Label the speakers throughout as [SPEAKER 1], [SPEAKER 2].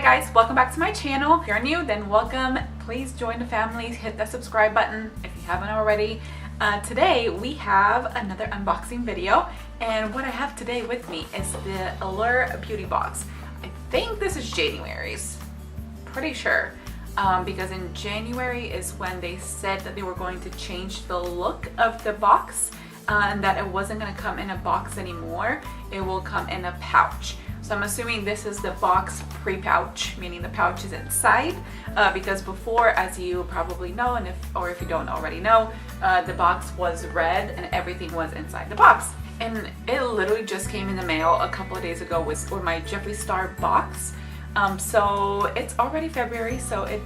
[SPEAKER 1] guys, welcome back to my channel. If you're new, then welcome. Please join the family, hit the subscribe button if you haven't already. Today we have another unboxing video, and what I have today with me is the Allure Beauty Box. I think this is January's, pretty sure, because in January is when they said that they were going to change the look of the box, and that it wasn't going to come in a box anymore. It will come in a pouch. So I'm assuming this is the box pre-pouch, meaning the pouch is inside, because before, as you probably know, and if you don't already know, the box was red and everything was inside the box. And it literally just came in the mail a couple of days ago with my Jeffree Star box. So it's already February, so it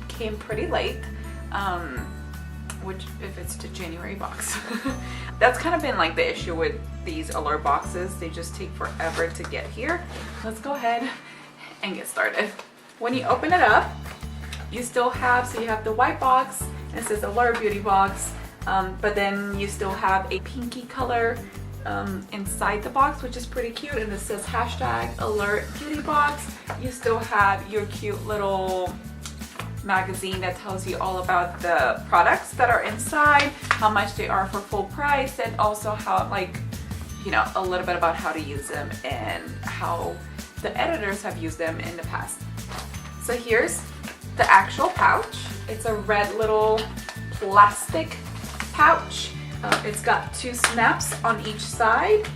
[SPEAKER 1] came pretty late. Which, if it's the January box. That's kind of been like the issue with these Allure boxes. They just take forever to get here. Let's go ahead and get started. When you open it up, you still have, so you have the white box, and it says Allure Beauty Box, but then you still have a pinky color inside the box, which is pretty cute, and it says hashtag Allure Beauty Box. You still have your cute little magazine that tells you all about the products that are inside, how much they are for full price, and also how, like, you know, a little bit about how to use them and how the editors have used them in the past. So here's the actual pouch. It's a red little plastic pouch. It's got two snaps on each side.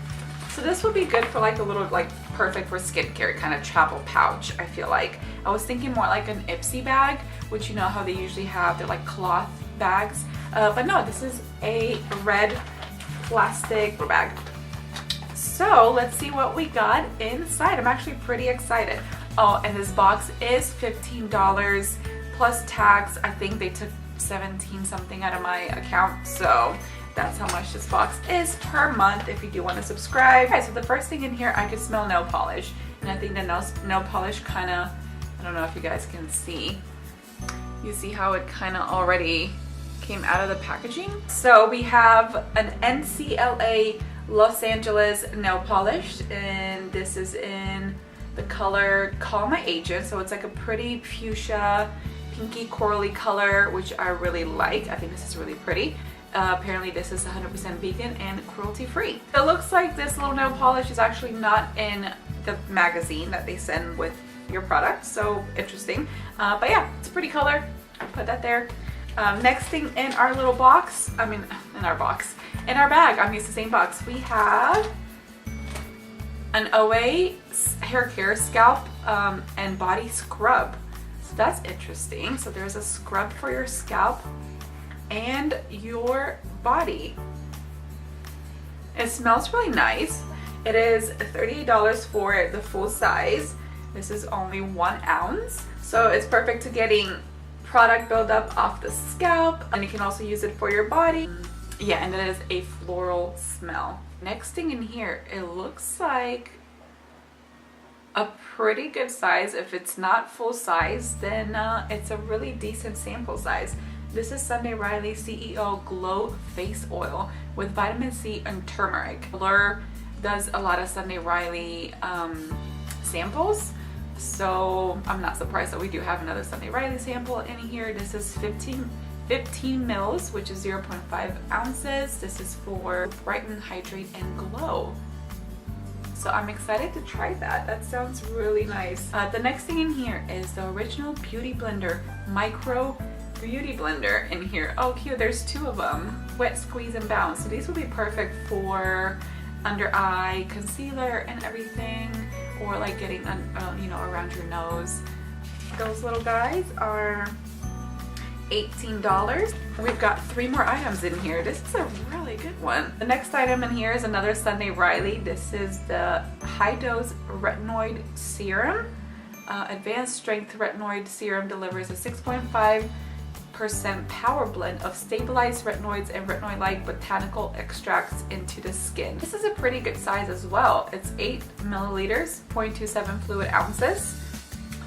[SPEAKER 1] So this would be good for like a little, like, perfect for skincare kind of travel pouch, I feel like. I was thinking more like an Ipsy bag, which you know how they usually have, they're like cloth bags. But no, this is a red plastic bag. So let's see what we got inside. I'm actually pretty excited. Oh, and this box is $15 plus tax. I think they took 17 something out of my account, so that's how much this box is per month if you do want to subscribe. Okay, so the first thing in here, I can smell nail polish, and I think the nail polish kind of, I don't know if you guys can see. You see how it kind of already came out of the packaging? So we have an NCLA Los Angeles nail polish, and this is in the color Call My Agent. So it's like a pretty fuchsia, pinky corally color, which I really like. I think this is really pretty. Apparently this is 100% vegan and cruelty-free. It looks like this little nail polish is actually not in the magazine that they send with your product, so interesting. But yeah, it's a pretty color. I'll put that there. Next thing in our little box, in our bag, I'm used to the same box, we have an OA hair care scalp and body scrub. So that's interesting. So there's a scrub for your scalp and your body. It smells really nice. It is $38 for the full size. This is only 1 ounce, so it's perfect to getting product buildup off the scalp, and you can also use it for your body. Yeah, and it is a floral smell. Next thing in here, it looks like a pretty good size. If it's not full size, then it's a really decent sample size. This is Sunday Riley CEO Glow Face Oil with vitamin C and turmeric. Allure does a lot of Sunday Riley samples, so I'm not surprised that we do have another Sunday Riley sample in here. This is 15 mils, which is 0.5 ounces. This is for brighten, hydrate, and glow. So I'm excited to try that. That sounds really nice. The next thing in here is the Original Beauty Blender Micro Beauty Blender in here. Oh, cute. There's 2 of them. Wet, squeeze, and bounce. So these will be perfect for under eye concealer and everything, or like getting you know, around your nose. Those little guys are $18. We've got 3 more items in here. This is a really good one. The next item in here is another Sunday Riley. This is the High Dose Retinoid Serum. Advanced Strength Retinoid Serum delivers a 6.5% power blend of stabilized retinoids and retinoid-like botanical extracts into the skin. This is a pretty good size as well. It's 8 milliliters, 0.27 fluid ounces.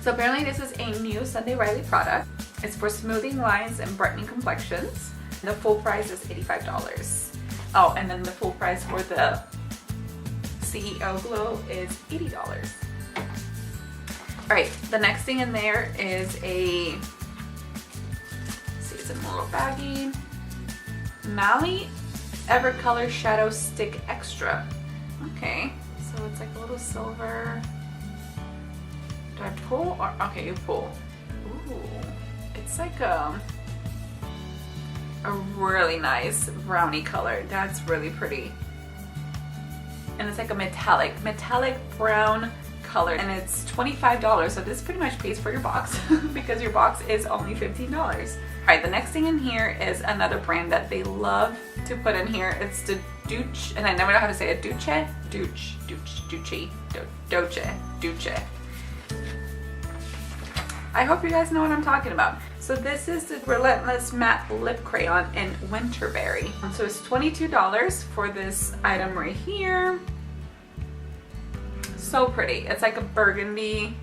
[SPEAKER 1] So apparently this is a new Sunday Riley product. It's for smoothing lines and brightening complexions. The full price is $85. Oh, and then the full price for the CEO Glow is $80. Alright, the next thing in there is a, let's see, it's in a little baggie. Mally Evercolor Shadow Stick Extra. Okay, so it's like a little silver. Do I pull or, okay, you pull. Ooh, it's like a really nice brownie color. That's really pretty. And it's like a metallic brown color, and it's $25, so this pretty much pays for your box because your box is only $15. Alright, the next thing in here is another brand that they love to put in here. It's the Duce, and I never know how to say it. Duce. I hope you guys know what I'm talking about. So this is the Relentless Matte Lip Crayon in Winterberry. So it's $22 for this item right here. So pretty. It's like a burgundy,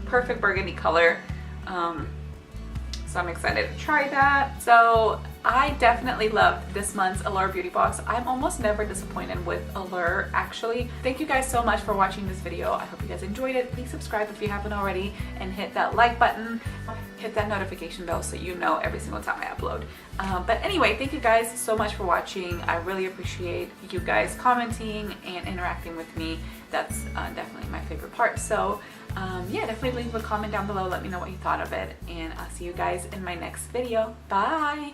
[SPEAKER 1] perfect burgundy color. So I'm excited to try that. So I definitely love this month's Allure Beauty Box. I'm almost never disappointed with Allure, actually. Thank you guys so much for watching this video. I hope you guys enjoyed it. Please subscribe if you haven't already and hit that like button. Hit that notification bell so you know every single time I upload. But anyway, thank you guys so much for watching. I really appreciate you guys commenting and interacting with me. That's definitely my favorite part. So yeah, definitely leave a comment down below. Let me know what you thought of it, and I'll see you guys in my next video. Bye!